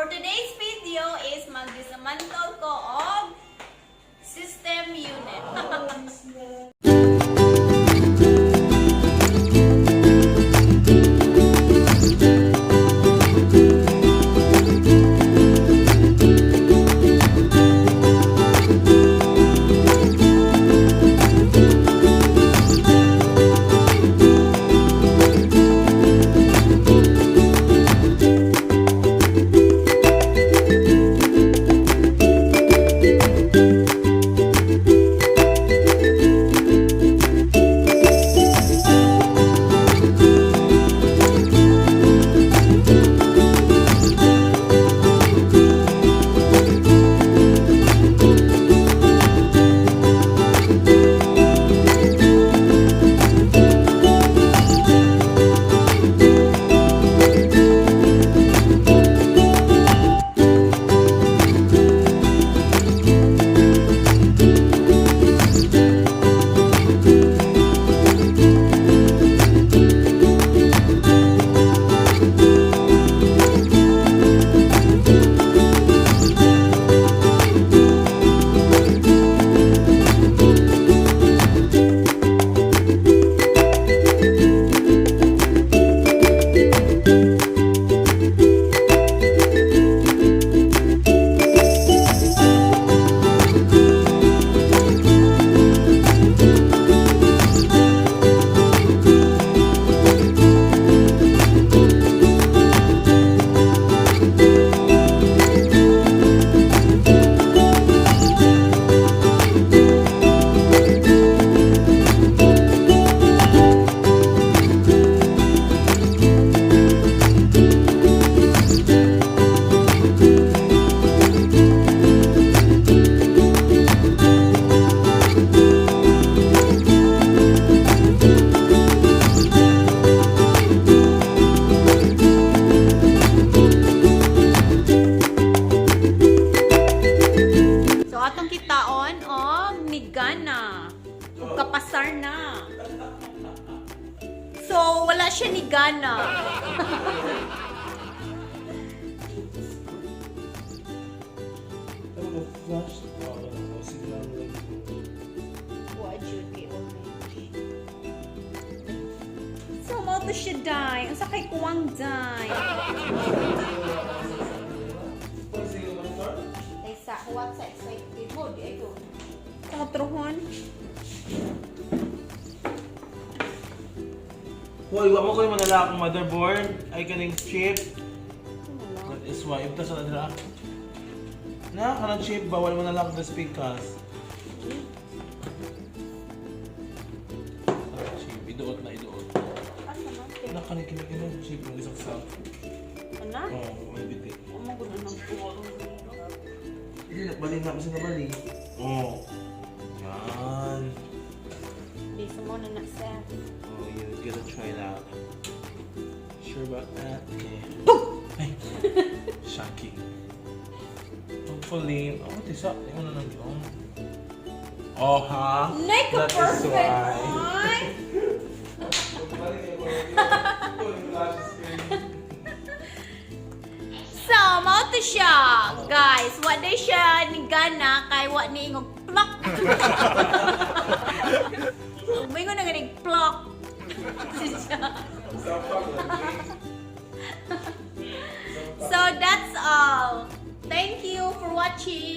For today's video is mag-dismantle ko og system unit. Atong kitaon og nigana. Ug kapasar na. So wala siya nigana. So mo to siya dai. Unsa kay kuwang dai? Sa what sa excited mo di ito. Katrohon. Hoy, wa mo ko yung manala akong motherboard. Ay kaning chip. That is why. Ibta sa nadra. Na, kanang chip. Bawal mo na lang the speakers. Kanang chip. Iduot na iduot. Na, kanang kinikinig chip ng isang sa. Ano? Oo, may biti. Umagod na ng puwalo. Hindi, bali na. Masa na bali. Oo. Yan. Bisa mo na na-set. Oh, you gotta try it out. Sure about that? Okay. Ay! Shocking. Hopefully, oh, tisa, hindi mo na nag-on. Oh, ha? Like a perfect one! So, mao to siya, guys. Wa day siya ni gana kay wa ni ingog plok. May ko na ganing plok. So that's all. Thank you for watching.